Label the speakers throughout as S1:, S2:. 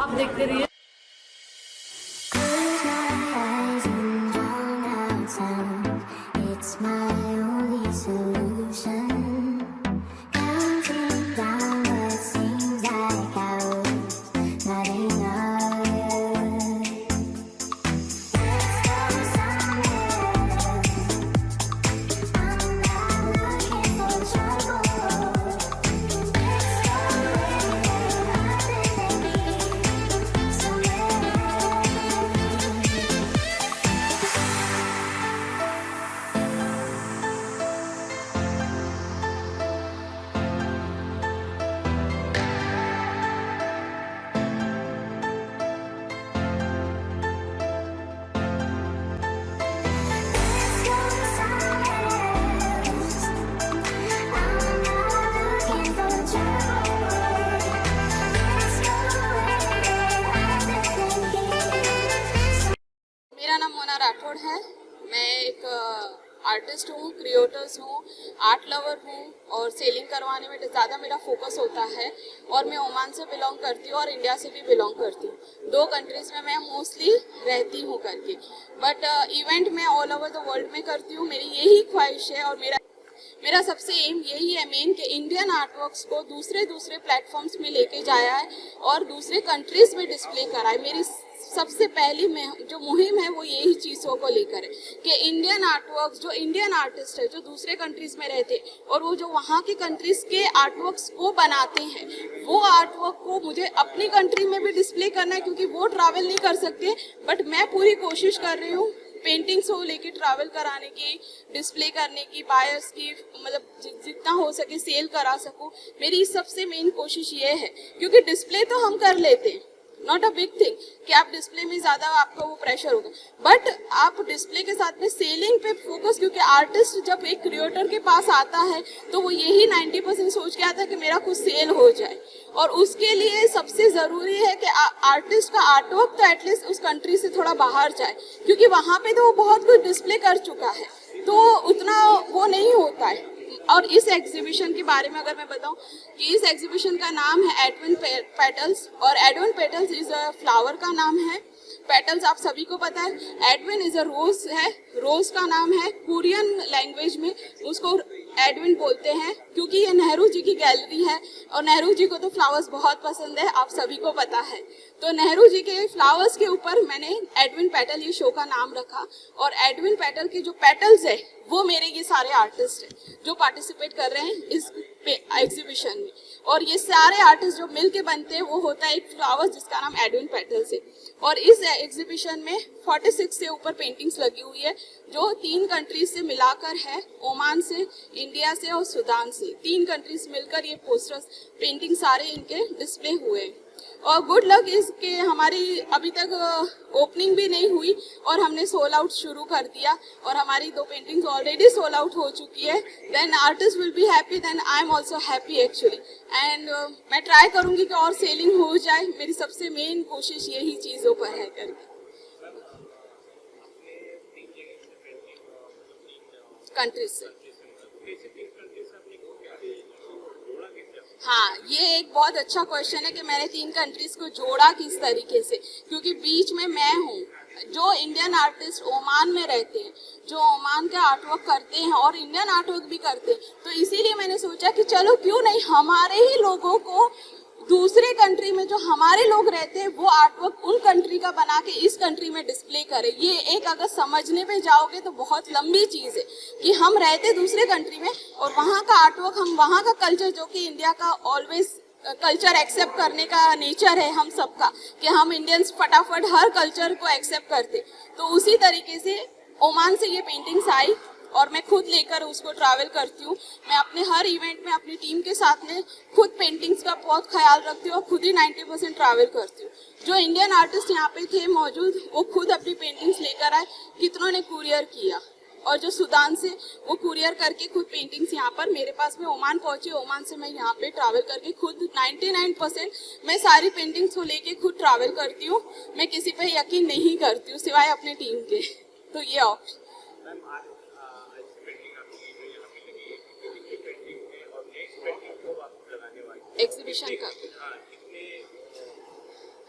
S1: आप देखते रहिए।
S2: It's my only solution. Counting down what seems like hours, not enough. Let's go somewhere else. I'm not looking for trouble. Let's go other than here, somewhere Let's go somewhere else. I'm not looking for trouble. Let's go other than here.
S3: मेरा नाम मोना राठौड़ है। मैं एक artist हूँ, creators हूँ, art lover हूँ और selling करवाने में ज़्यादा मेरा फोकस होता है। और मैं ओमान से बिलोंग करती हूँ और इंडिया से भी बिलोंग करती हूँ। 2 कंट्रीज़ में मैं मोस्टली रहती हूँ करके, बट इवेंट मैं ऑल ओवर द वर्ल्ड में करती हूँ। मेरी यही ख्वाहिश है और मेरा सबसे एम यही है मेन कि इंडियन आर्टवर्क्स को दूसरे प्लेटफॉर्म्स में लेके जाया है और दूसरे कंट्रीज में डिस्प्ले कराए। मेरी सबसे पहली जो मुहिम है वो यही चीज़ों को लेकर है कि इंडियन आर्टवर्क्स, जो इंडियन आर्टिस्ट है जो दूसरे कंट्रीज में रहते और वो जो वहाँ के कंट्रीज के आर्टवर्क्स को बनाते हैं, वो आर्टवर्क को मुझे अपनी कंट्री में भी डिस्प्ले करना है, क्योंकि वो ट्रैवल नहीं कर सकते। बट मैं पूरी कोशिश कर रही हूँ पेंटिंग्स को लेके ट्रैवल कराने की, डिस्प्ले करने की, बायर्स की, मतलब जितना हो सके सेल करा सकूं। मेरी सबसे मेन कोशिश ये है, क्योंकि डिस्प्ले तो हम कर लेते हैं, नॉट अ बिग थिंग कि आप डिस्प्ले में ज़्यादा आपका वो प्रेशर होगा, बट आप डिस्प्ले के साथ में सेलिंग पे फोकस, क्योंकि आर्टिस्ट जब एक क्रिएटर के पास आता है तो वो यही 90% सोच के आता है कि मेरा कुछ सेल हो जाए। और उसके लिए सबसे ज़रूरी है कि आर्टिस्ट का आर्टवर्क तो एटलीस्ट उस कंट्री से थोड़ा बाहर जाए, क्योंकि वहाँ पे तो वो बहुत कुछ डिस्प्ले कर चुका है, तो उतना वो नहीं होता है। और इस एग्जीबिशन के बारे में अगर मैं बताऊं कि इस एग्जीबिशन का नाम है एडविन पेटल्स, और Edwin petals is a flower का नाम है। पेटल्स आप सभी को पता है, एडविन इज अ रोज है, रोज का नाम है। कोरियन लैंग्वेज में उसको एडविन बोलते हैं, क्योंकि ये नेहरू जी की गैलरी है और नेहरू जी को तो फ्लावर्स बहुत पसंद है, आप सभी को पता है। तो नेहरू जी के फ्लावर्स के ऊपर मैंने एडविन पेटल ये शो का नाम रखा। और एडविन पेटल के जो पेटल्स है वो मेरे ये सारे आर्टिस्ट हैं जो पार्टिसिपेट कर रहे हैं इस एग्जीबिशन में। और ये सारे आर्टिस्ट जो मिल के बनते हैं वो होता है एक फ्लावर्स जिसका नाम एडविन पेटल्स है। और इस एग्जीबिशन में 46 से ऊपर पेंटिंग्स लगी हुई है, जो 3 कंट्रीज से मिलाकर है, ओमान से, इंडिया से और सूडान से। 3 कंट्रीज मिलकर ये पोस्टर्स, पेंटिंग सारे इनके डिस्प्ले हुए। और गुड लक इज के हमारी अभी तक ओपनिंग भी नहीं हुई और हमने सोल आउट शुरू कर दिया और हमारी 2 पेंटिंग्स ऑलरेडी सोल आउट हो चुकी है। Then artist will be happy, then I am also happy actually. And मैं ट्राई करूँगी कि और सेलिंग हो जाए, मेरी सबसे मेन कोशिश यही चीज़ों पर है करके। कंट्रीज से, हाँ, ये एक बहुत अच्छा क्वेश्चन है कि मैंने 3 कंट्रीज को जोड़ा किस तरीके से, क्योंकि बीच में मैं हूँ। जो इंडियन आर्टिस्ट ओमान में रहते हैं, जो ओमान का आर्टवर्क करते हैं और इंडियन आर्टवर्क भी करते हैं, तो इसीलिए मैंने सोचा कि चलो क्यों नहीं हमारे ही लोगों को दूसरे कंट्री में जो हमारे लोग रहते हैं वो आर्टवर्क उन कंट्री का बना के इस कंट्री में डिस्प्ले करें। ये एक अगर समझने पे जाओगे तो बहुत लंबी चीज़ है कि हम रहते दूसरे कंट्री में और वहाँ का आर्टवर्क, हम वहाँ का कल्चर, जो कि इंडिया का ऑलवेज कल्चर एक्सेप्ट करने का नेचर है हम सबका, कि हम इंडियंस फटाफट हर कल्चर को एक्सेप्ट करते, तो उसी तरीके से ओमान से ये पेंटिंग्स आई और मैं खुद लेकर उसको ट्रैवल करती हूँ। मैं अपने हर इवेंट में अपनी टीम के साथ में खुद पेंटिंग्स का बहुत ख्याल रखती हूँ और खुद ही 90% ट्रैवल करती हूँ। जो इंडियन आर्टिस्ट यहाँ पे थे मौजूद, वो खुद अपनी पेंटिंग्स लेकर आए, कितनों ने कुरियर किया, और जो सूडान से वो कुरियर करके खुद पेंटिंग्स यहाँ पर मेरे पास में ओमान पहुँची। ओमान से मैं यहाँ पे ट्रैवल करके खुद 99% मैं सारी पेंटिंग्स को लेके खुद ट्रैवल करती हूँ। मैं किसी पे यकीन नहीं करती हूँ सिवाय अपने टीम के। तो ये ऑप्शन एग्जीबिशन का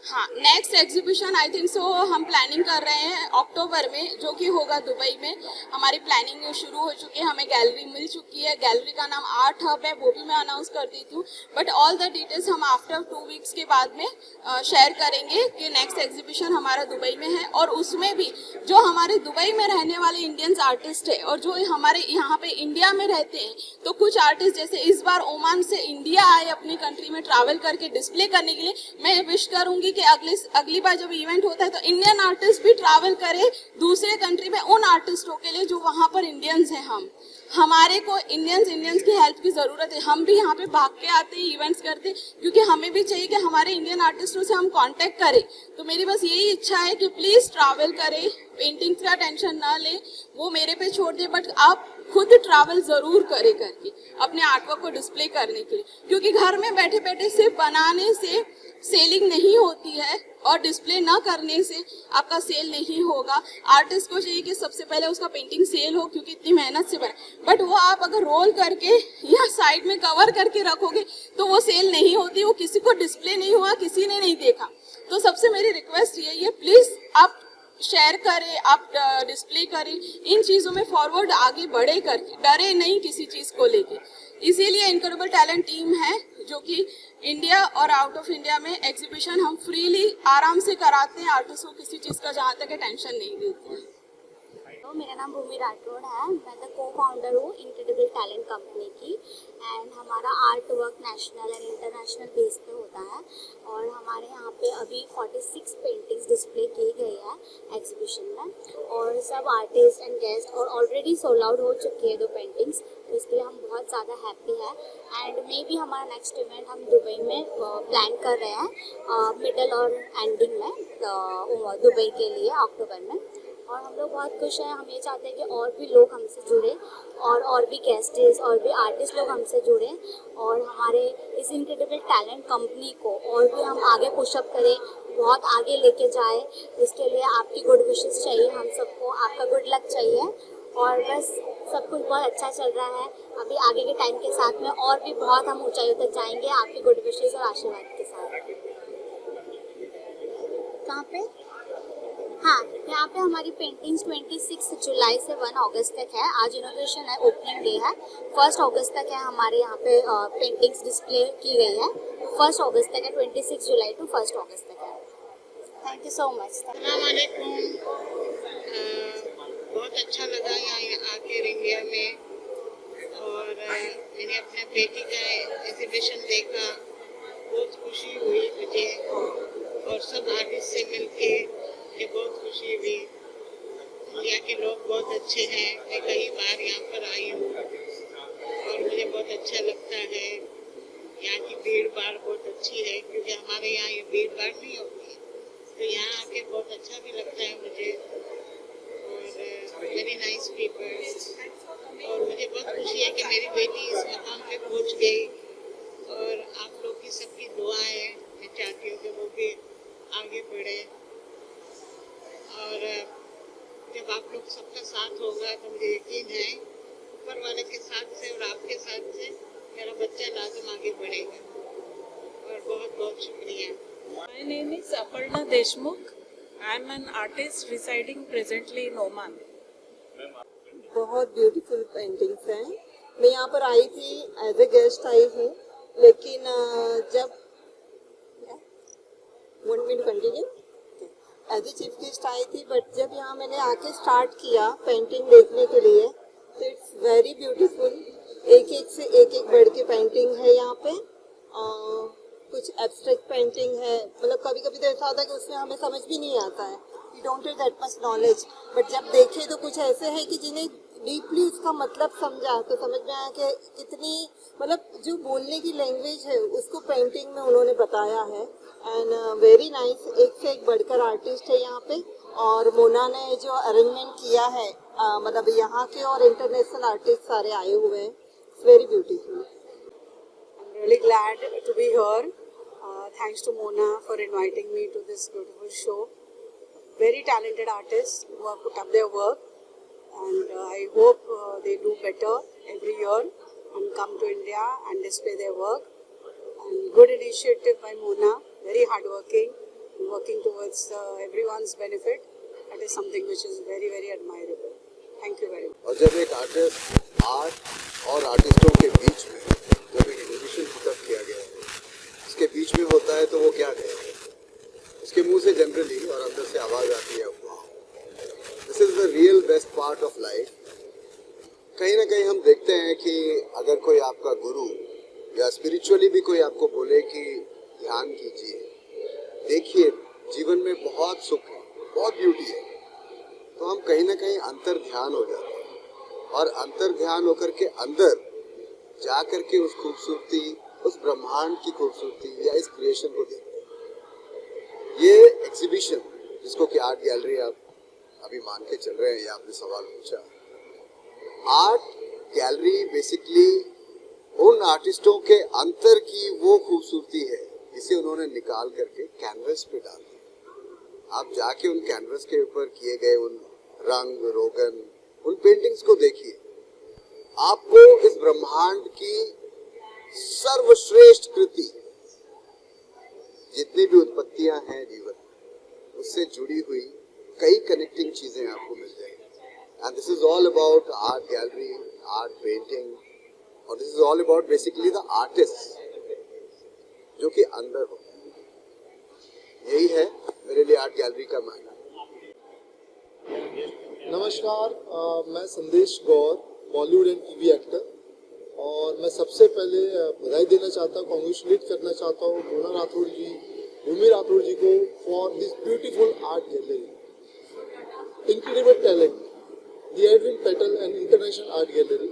S3: हाँ, next exhibition I think so हम प्लानिंग कर रहे हैं अक्टूबर में, जो कि होगा दुबई में। हमारी प्लानिंग शुरू हो चुकी है, हमें गैलरी मिल चुकी है। गैलरी का नाम आर्ट हब है, वो भी मैं अनाउंस कर दी थी, बट ऑल द डिटेल्स हम आफ्टर 2 वीक्स के बाद में शेयर करेंगे कि नेक्स्ट एग्जीबिशन हमारा दुबई में है। और उसमें भी जो हमारे दुबई में रहने वाले इंडियंस आर्टिस्ट है और जो हमारे यहाँ पे इंडिया में रहते हैं, तो कुछ आर्टिस्ट जैसे इस बार ओमान से इंडिया आए अपनी कंट्री में ट्रैवल करके डिस्प्ले करने के लिए, मैं विश करूंगी कि अगली बार जब इवेंट होता है तो इंडियन आर्टिस्ट भी ट्रैवल करे दूसरे कंट्री में उन आर्टिस्टों के लिए जो वहाँ पर इंडियंस हैं। हमारे को इंडियंस की हेल्प की ज़रूरत है। हम भी यहाँ पे भाग के आते हैं, इवेंट्स करते हैं, क्योंकि हमें भी चाहिए कि हमारे इंडियन आर्टिस्टों से हम कांटेक्ट करें। तो मेरी बस यही इच्छा है कि प्लीज़ ट्रैवल करें, पेंटिंग्स का टेंशन ना लें, वो मेरे पे छोड़ दें, बट आप खुद ट्रैवल ज़रूर करें करके अपने आर्टवर्क को डिस्प्ले करने के लिए, क्योंकि घर में बैठे बैठे सिर्फ बनाने से सेलिंग नहीं होती है और डिस्प्ले ना करने से आपका सेल नहीं होगा। आर्टिस्ट को चाहिए कि सबसे पहले उसका पेंटिंग सेल हो, क्योंकि इतनी मेहनत से बना, बट वो आप अगर रोल करके या साइड में कवर करके रखोगे तो वो सेल नहीं होती, वो किसी को डिस्प्ले नहीं हुआ, किसी ने नहीं देखा। तो सबसे मेरी रिक्वेस्ट यही है, प्लीज़ आप शेयर करें, आप डिस्प्ले करें, इन चीज़ों में फॉरवर्ड आगे बढ़े करके, डरे नहीं किसी चीज़ को लेके। इसीलिए इनक्रेडिबल टैलेंट टीम है जो कि इंडिया और आउट ऑफ इंडिया में एग्जीबिशन हम फ्रीली आराम से कराते हैं। आर्टिस्ट को किसी चीज़ का जहाँ तक टेंशन नहीं देते हैं।
S1: तो मेरा नाम भूमि राठौड़ है, मैं द को फाउंडर हूँ इनक्रेडिबल टैलेंट कंपनी की। एंड हमारा art work national and international base पे होता है और हमारे यहाँ पे अभी 46 पेंटिंग्स डिस्प्ले की गई है एग्जीबिशन में, और सब आर्टिस्ट एंड गेस्ट और ऑलरेडी सोल्ड आउट हो चुकी है 2 पेंटिंग्स, तो इसके लिए हम बहुत ज़्यादा हैप्पी है। एंड मे बी हमारा नेक्स्ट इवेंट हम दुबई में प्लान कर रहे हैं मिडल और एंडिंग में दुबई के लिए अक्टूबर में, और हम लोग बहुत खुश हैं। हम ये चाहते हैं कि और भी लोग हमसे जुड़े और भी गेस्टेस और भी आर्टिस्ट लोग हमसे जुड़े और हमारे इस इनक्रेडिबल टैलेंट कंपनी को और भी हम आगे पुशअप करें, बहुत आगे लेके जाए। इसके लिए आपकी गुड विशेस चाहिए, हम सबको आपका गुड लक चाहिए, और बस सब कुछ बहुत अच्छा चल रहा है। अभी आगे के टाइम के साथ में और भी बहुत हम ऊंचाइयों तक जाएंगे आपकी गुड विशेस और आशीर्वाद के साथ। कहाँ पे? हाँ, यहाँ पे हमारी पेंटिंग्स 26 जुलाई से 1 अगस्त तक है। आज इनोग्रेशन है, ओपनिंग डे है। 1 अगस्त तक है हमारे यहाँ पे पेंटिंग्स डिस्प्ले की गई है। 1 अगस्त तक है, 26 जुलाई टू 1 अगस्त तक है। Thank you so much.
S4: अस्सलामुअलैकुम। बहुत अच्छा लगा यहाँ आके इंडिया में, और मैंने अपने बेटी का एग्जीबिशन देखा, बहुत खुशी हुई मुझे, और सब आर्टिस्ट से मिलके मुझे बहुत खुशी हुई। इंडिया के लोग बहुत अच्छे हैं, मैं कई बार यहाँ पर आई हूँ और मुझे बहुत अच्छा लगता है। यहाँ की भीड़ भाड़ बहुत अच्छी है, क्योंकि हमारे यहाँ ये भीड़ भाड़ नहीं होती, तो यहाँ आके बहुत अच्छा भी लगता है मुझे, और वेरी नाइस पीपल। और मुझे बहुत खुशी है कि मेरी बेटी इस मकाम पे पहुँच गई, और आप लोग की सबकी दुआ है, मैं चाहती हूँ कि वो भी आगे बढ़े। और जब आप लोग सबका साथ होगा तो मुझे यकीन है ऊपर वाले के साथ से और आपके साथ से मेरा बच्चा लाजम आगे बढ़ेगा। और बहुत बहुत शुक्रिया।
S5: My name is Aparna Deshmukh. I am an artist residing presently in Oman.
S6: बहुत ब्यूटीफुल पेंटिंग्स हैं। मैं यहाँ पर आई थी, एज ए गेस्ट आई हूँ, लेकिन जब 1 minute continue as a chief guest आई थी, बट जब यहाँ मैंने आके स्टार्ट किया पेंटिंग देखने के लिए, तो इट्स वेरी ब्यूटीफुल। एक एक से एक बढ़ के पेंटिंग है यहाँ पे। कुछ एब्स्ट्रैक्ट पेंटिंग है, मतलब कभी कभी तो ऐसा होता है कि उसमें हमें समझ भी नहीं आता है, we don't have that much knowledge, but जब देखे तो कुछ ऐसे है कि जिन्हें डीपली उसका मतलब समझा तो समझ में आया कि कितनी, मतलब जो बोलने की लैंग्वेज है उसको पेंटिंग में उन्होंने बताया है। एंड वेरी नाइस, एक से एक बढ़कर आर्टिस्ट है यहाँ पे, और मोना ने जो अरेंजमेंट किया है, मतलब यहाँ के और इंटरनेशनल आर्टिस्ट सारे आए हुए हैं। It's very beautiful.
S7: Really glad to be here. Thanks to Mona for inviting me to this beautiful show. Very talented artists who have put up their work, and I hope they do better every year and come to India and display their work. And good initiative by Mona, very hardworking, working towards everyone's benefit. That is something which is very, very admirable. Thank you very much.
S8: और जब एक artist art और आर्टिस्टों के बीच में जब एक exhibition put up किया गया है, इसके बीच में होता है तो वो क्या कहेंगे? उसके मुंह से जनरली और अंदर से आवाज़ आती है, वाह, this is the real best part of life. कहीं ना कहीं हम देखते हैं कि अगर कोई आपका गुरु या स्पिरिचुअली भी कोई आपको बोले कि ध्यान कीजिए, देखिए जीवन में बहुत सुख है, बहुत ब्यूटी है, तो हम कहीं ना कहीं अंतर ध्यान हो जाते हैं और अंतर ध्यान होकर के अंदर जा करके उस खूबसूरती, उस ब्रह्मांड की खूबसूरती या इस क्रिएशन को देखते हैं। ये एग्जीबिशन जिसको कि आर्ट गैलरी आप अभी मान के चल रहे हैं, या आपने सवाल पूछा, आर्ट गैलरी बेसिकली उन आर्टिस्टों के अंतर की वो खूबसूरती है जिसे उन्होंने निकाल करके कैनवस पे डाल दिया। आप जाके उन कैनवस के ऊपर किए गए उन रंग रोगन, उन पेंटिंग्स को देखिए, आपको इस ब्रह्मांड की सर्वश्रेष्ठ कृति, जितनी भी उत्पत्तियां हैं जीवन, उससे जुड़ी हुई कई कनेक्टिंग चीजें आपको मिल जाएंगी। And this is all about art gallery, art painting, और this is all about basically the artist जो कि अंदर हो। यही है मेरे लिए आर्ट गैलरी का मायना।
S9: नमस्कार, मैं संदेश गौर, बॉलीवुड एंड टीवी एक्टर, और मैं सबसे पहले बधाई देना चाहता हूँ, कॉन्ग्रेचुलेट करना चाहता हूँ मोना राठौड़ जी, भूमि राठौड़ जी को for this beautiful art gallery, incredible talent, the Edwin petal and international art gallery.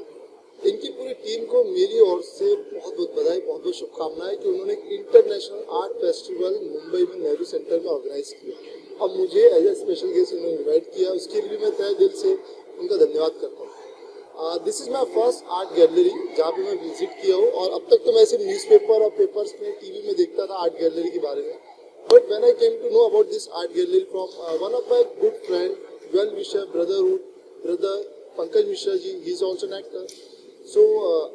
S9: इनकी पूरी टीम को मेरी ओर से बहुत बहुत बधाई, बहुत बहुत शुभकामनाएं कि उन्होंने एक इंटरनेशनल आर्ट फेस्टिवल मुंबई में नेहरू सेंटर में ऑर्गेनाइज किया। अब मुझे एज ए स्पेशल गेस्ट उन्होंने इन्वाइट किया, उसके लिए मैं तहे दिल से उनका धन्यवाद करता हूँ। This is my first art gallery जहाँ पे मैं विजिट किया हूँ, और अब तक तो मैं सिर्फ न्यूज़पेपर और पेपर्स में, टीवी में देखता था आर्ट गैलरी के बारे में, but when I came to know about this art gallery from one of my good friend, well wisher, brother Pankaj Mishra ji, he is also an actor. So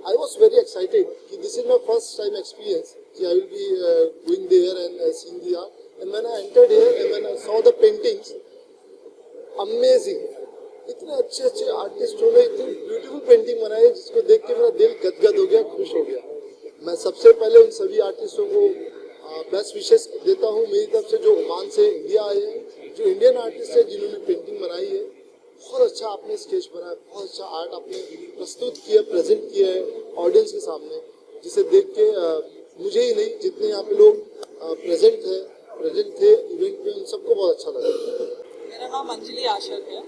S9: I was very excited. This is my first time experience. I will be going there and seeing the art. And when I entered here and when I saw the paintings, amazing. इतने अच्छे अच्छे आर्टिस्टों ने इतनी beautiful painting बनाई है जिसको देख के मेरा दिल गदगद हो गया, खुश हो गया। मैं सबसे पहले उन सभी आर्टिस्टों को बेस्ट विशेस देता हूँ मेरी तरफ से, जो ओमान से इंडिया आए हैं, जो इंडियन आर्टिस्ट है जिन्होंने पेंटिंग बनाई है। बहुत अच्छा आपने स्केच बनाया, बहुत अच्छा आर्ट आपने प्रस्तुत किया, प्रेजेंट किया है ऑडियंस के सामने, जिसे देख के मुझे ही नहीं, जितने यहाँ पे लोग प्रेजेंट थे इवेंट में, उन सबको बहुत अच्छा लगा।
S5: मेरा नाम अंजलि आशर है।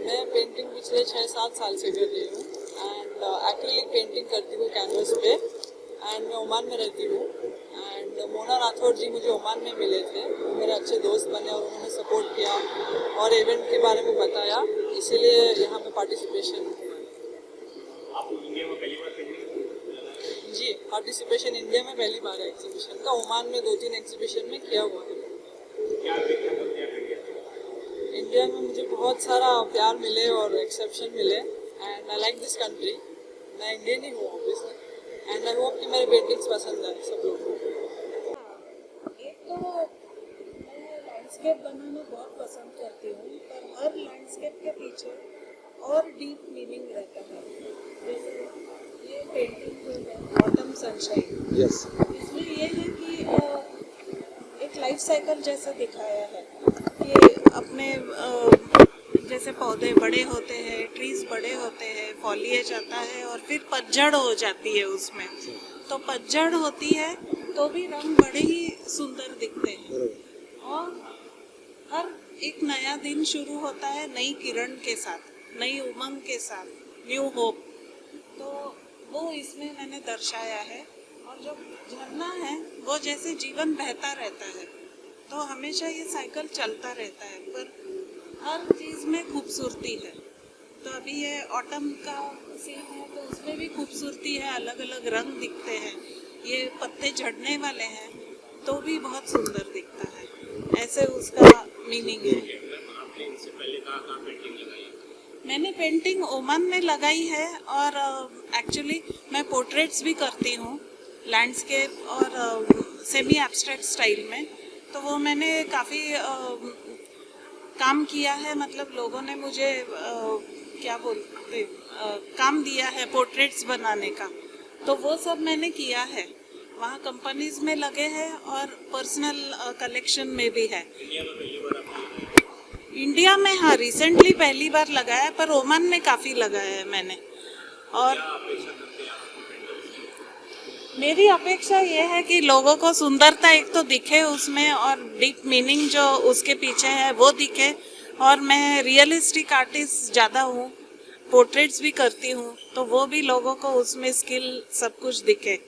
S5: मैं पेंटिंग पिछले 6-7 साल से कर रही हूँ एंड एक्रिलिक पेंटिंग करती हूँ कैनवस पे, एंड मैं ओमान में रहती हूँ। एंड मोना राठौड़ जी मुझे ओमान में मिले थे, वो मेरे अच्छे दोस्त बने और उन्होंने सपोर्ट किया और इवेंट के बारे में बताया, इसीलिए यहाँ पे पार्टिसिपेशन। जी, पार्टिसिपेशन इंडिया में पहली बार है एग्जीबिशन का, ओमान में 2-3 एग्जीबिशन में किया हुआ है। इंडिया में मुझे बहुत सारा प्यार मिले और एक्सेप्शन मिले, and I like this country. मैं इंडियन ही हूँ ऑब्वियसली, एंड आई होप कि मेरे पेंटिंग्स पसंद है सब लोगों को।
S10: एक तो मैं लैंडस्केप बनाना बहुत पसंद करती हूँ, पर हर लैंडस्केप के पीछे और डीप मीनिंग रहता है। जैसे ये पेंटिंग जो है ऑटम सनशाइन,
S9: यस,
S10: इसमें ये है कि एक लाइफ साइकिल जैसा दिखाया है कि अपने जैसे पौधे बड़े होते हैं, ट्रीज बड़े होते हैं, फॉलिएज आता है और फिर पतझड़ हो जाती है उसमें, तो पतझड़ होती है तो भी रंग बड़े ही सुंदर दिखते हैं, और हर एक नया दिन शुरू होता है नई किरण के साथ, नई उमंग के साथ, न्यू होप। तो वो इसमें मैंने दर्शाया है। और जो झरना है वो जैसे जीवन बहता रहता है, तो हमेशा ये साइकिल चलता रहता है, पर हर चीज़ में खूबसूरती है। तो अभी ये ऑटम का सीन है तो उसमें भी खूबसूरती है, अलग अलग रंग दिखते हैं, ये पत्ते झड़ने वाले हैं तो भी बहुत सुंदर दिखता है, ऐसे उसका मीनिंग है। मैंने पेंटिंग ओमान में लगाई है, और एक्चुअली मैं पोर्ट्रेट्स भी करती हूँ, लैंडस्केप और सेमी एब्स्ट्रैक्ट स्टाइल में। तो वो मैंने काफ़ी काम किया है, मतलब लोगों ने मुझे क्या बोलते काम दिया है पोर्ट्रेट्स बनाने का, तो वो सब मैंने किया है। वहाँ कंपनीज में लगे हैं और पर्सनल कलेक्शन में भी है। इंडिया में हाँ रिसेंटली पहली बार लगाया है, पर ओमान में काफ़ी लगाया है मैंने। और मेरी अपेक्षा ये है कि लोगों को सुंदरता एक तो दिखे उसमें, और डीप मीनिंग जो उसके पीछे है वो दिखे। और मैं रियलिस्टिक आर्टिस्ट ज़्यादा हूँ, पोर्ट्रेट्स भी करती हूँ, तो वो भी लोगों को उसमें स्किल सब कुछ दिखे।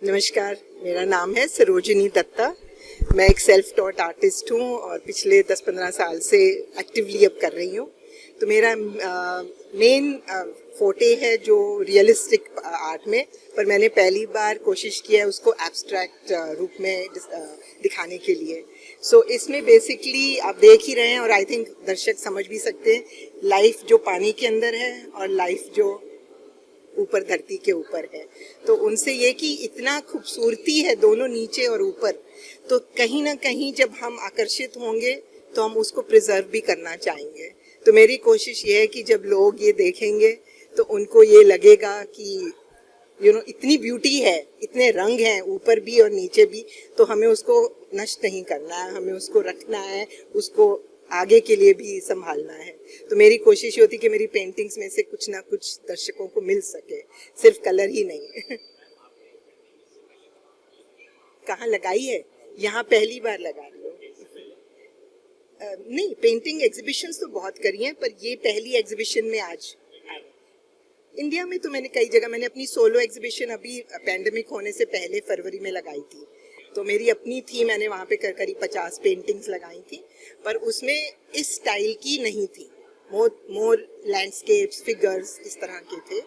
S11: नमस्कार, मेरा नाम है सरोजिनी दत्ता। मैं एक सेल्फ टॉट आर्टिस्ट हूँ और पिछले 10-15 साल से एक्टिवली अब कर रही हूँ। तो मेरा मेन फोटे है जो रियलिस्टिक आर्ट में, पर मैंने पहली बार कोशिश किया है उसको एब्स्ट्रैक्ट रूप में दिखाने के लिए। सो इसमें बेसिकली आप देख ही रहे हैं और आई थिंक दर्शक समझ भी सकते हैं, लाइफ जो पानी के अंदर है और लाइफ जो ऊपर धरती के ऊपर है। तो उनसे ये कि इतना खूबसूरती है दोनों नीचे और ऊपर, तो कहीं ना कहीं जब हम आकर्षित होंगे तो हम उसको प्रिजर्व भी करना चाहेंगे। तो मेरी कोशिश ये है कि जब लोग ये देखेंगे तो उनको ये लगेगा कि इतनी ब्यूटी है, इतने रंग हैं ऊपर भी और नीचे भी, तो हमें उसको नष्ट नहीं करना है, हमें उसको रखना है, उसको आगे के लिए भी संभालना है। तो मेरी कोशिश होती कि मेरी पेंटिंग्स में से कुछ ना कुछ दर्शकों को मिल सके, सिर्फ कलर ही नहीं। कहाँ लगाई है? यहाँ पहली बार लगा रही हूँ। नहीं, पेंटिंग एग्जीबिशंस तो बहुत करी हैं, पर ये पहली एग्जीबिशन में आज इंडिया में तो मैंने कई जगह, मैंने अपनी सोलो एग्जीबिशन अभी पैंडेमिक होने से पहले फरवरी में लगाई थी, तो मेरी अपनी थी, मैंने वहाँ पे करीब 50 पेंटिंग्स लगाई थी, पर उसमें इस स्टाइल की नहीं थी, मोर लैंडस्केप्स, फिगर्स इस तरह के थे।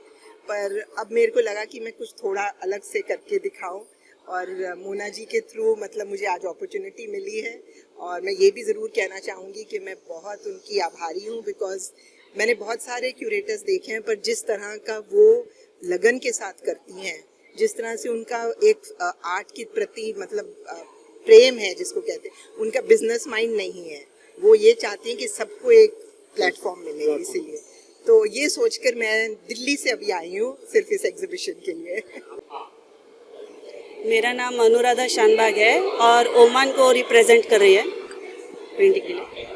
S11: पर अब मेरे को लगा कि मैं कुछ थोड़ा अलग से करके दिखाऊं, और मोना जी के थ्रू मतलब मुझे आज अपॉर्चुनिटी मिली है। और मैं ये भी ज़रूर कहना चाहूँगी कि मैं बहुत उनकी आभारी हूँ, बिकॉज मैंने बहुत सारे क्यूरेटर्स देखे हैं, पर जिस तरह का वो लगन के साथ करती हैं, जिस तरह से उनका एक आर्ट के प्रति मतलब प्रेम है जिसको कहते हैं, उनका बिजनेस माइंड नहीं है, वो ये चाहती हैं कि सबको एक प्लेटफॉर्म मिले। इसीलिए तो ये सोचकर मैं दिल्ली से अभी आई हूँ सिर्फ इस एग्जीबिशन के लिए।
S7: मेरा नाम अनुराधा शानबाग है और ओमान को रिप्रेजेंट कर रही है पेंटिंग के लिए।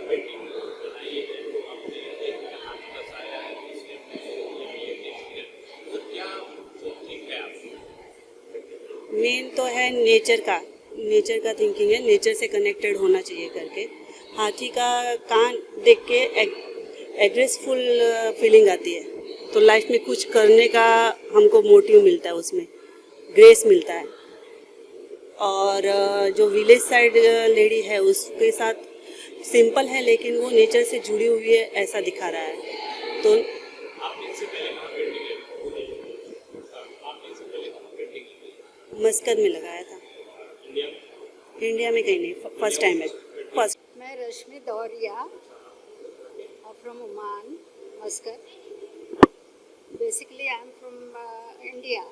S7: मेन तो है नेचर का थिंकिंग है, नेचर से कनेक्टेड होना चाहिए करके। हाथी का कान देख के एग्रेसफुल फीलिंग आती है, तो लाइफ में कुछ करने का हमको मोटिव मिलता है, उसमें ग्रेस मिलता है। और जो विलेज साइड लेडी है उसके साथ सिंपल है, लेकिन वो नेचर से जुड़ी हुई है ऐसा दिखा रहा है। तो मस्कत में लगाया था, इंडिया में कहीं नहीं, फर्स्ट टाइम है। फर्स्ट
S12: मैं Rashmi Dauria from Oman, Muscat. Basically I am from India,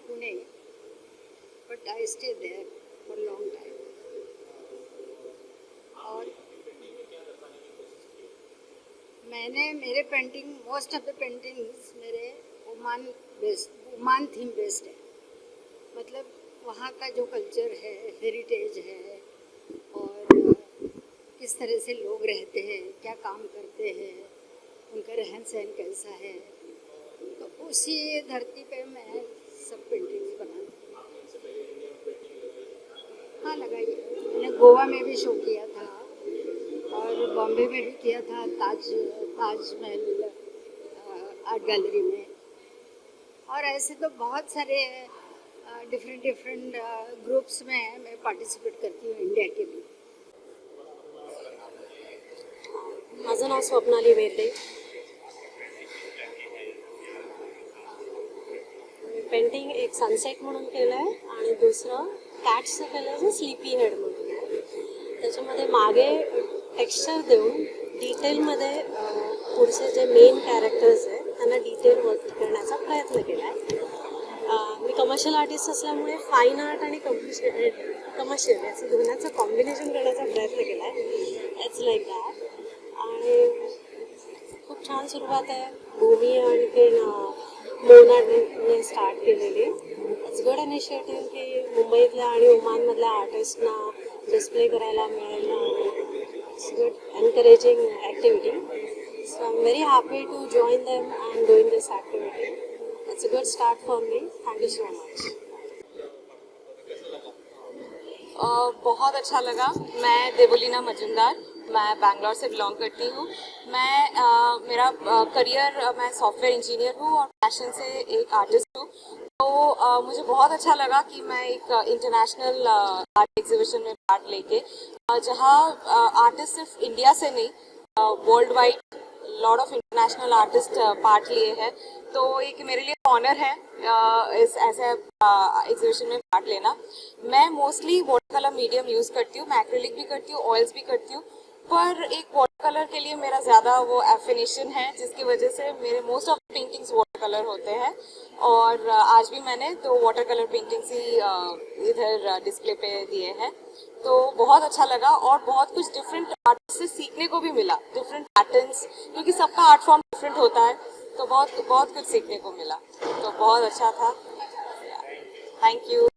S12: Pune, but I stay there for long time. और मैंने मेरे painting, most of the paintings मेरे ओमान थीम बेस्ड है। मतलब वहाँ का जो कल्चर है, हेरिटेज है, और किस तरह से लोग रहते हैं, क्या काम करते हैं, उनका रहन सहन कैसा है, तो उसी धरती पे मैं सब पेंटिंग्स बनाती हूँ। हाँ, लगाई है। मैंने गोवा में भी शो किया था और बॉम्बे में भी किया था, ताजमहल आर्ट गैलरी में। और ऐसे तो बहुत सारे डिफरेंट ग्रुप्स में मैं पार्टिसिपेट करती हूँ, इंडिया के भी।
S13: माझं नाव स्वप्नाली वेर्डे। पेंटिंग एक सनसेट म्हणून केलं आहे आणि दुसरं कॅट्सचं केलं आहे जे स्लीपी हेड म्हणून आहे। त्याच्यामध्ये मागे टेक्स्चर देऊन डिटेलमध्ये पुढचे जे मेन कॅरेक्टर्स आहेत त्यांना डिटेल वर्क करण्याचा प्रयत्न केला आहे। मी कमर्शियल आर्टिस्ट असल्यामुळे फाईन आर्ट आणि कमर्शियल याचं दोन्हीचं कॉम्बिनेशन करण्याचा प्रयत्न केला आहे. It's like that. आणि खूप छान सुरुवात आहे. भूमी आणखी मोनाने स्टार्ट केलेली. इट्स गुड इनिशिएटिव्ह की मुंबईतल्या आणि ओमानमधल्या आर्टिस्टना डिस्प्ले करायला मिळेल. It's good encouraging activity. So I am very happy to join them and doing this activity. It's a good start for me. Thank you so much.
S3: बहुत अच्छा लगा. मैं देवलीना मजुमदार, मैं बैंगलोर से बिलोंग करती हूँ. मेरा करियर, मैं सॉफ्टवेयर इंजीनियर हूँ और पैशन से एक आर्टिस्ट हूँ. तो मुझे बहुत अच्छा लगा कि मैं एक इंटरनेशनल आर्ट एग्जीबिशन में पार्ट लेके, जहाँ आर्टिस्ट सिर्फ इंडिया से नहीं, world wide lot of international artist part लिए हैं. तो एक मेरे लिए ऑनर है इस ऐसे एग्जीबिशन में पार्ट लेना. मैं mostly water colour medium use करती हूँ. मैं एक्रिलिक भी करती हूँ, ऑयल्स भी करती हूँ. पर एक वाटर कलर के लिए मेरा ज़्यादा वो एफिनेशन है, जिसकी वजह से मेरे most of paintings water colour होते हैं. और आज भी मैंने 2 वाटर कलर पेंटिंग्स ही इधर डिस्प्ले पे दिए हैं. तो बहुत अच्छा लगा और बहुत कुछ डिफरेंट आर्ट से सीखने को भी मिला. डिफरेंट पैटर्न्स, क्योंकि सबका आर्ट फॉर्म डिफरेंट होता है, तो बहुत कुछ सीखने को मिला. तो बहुत अच्छा था. Thank you.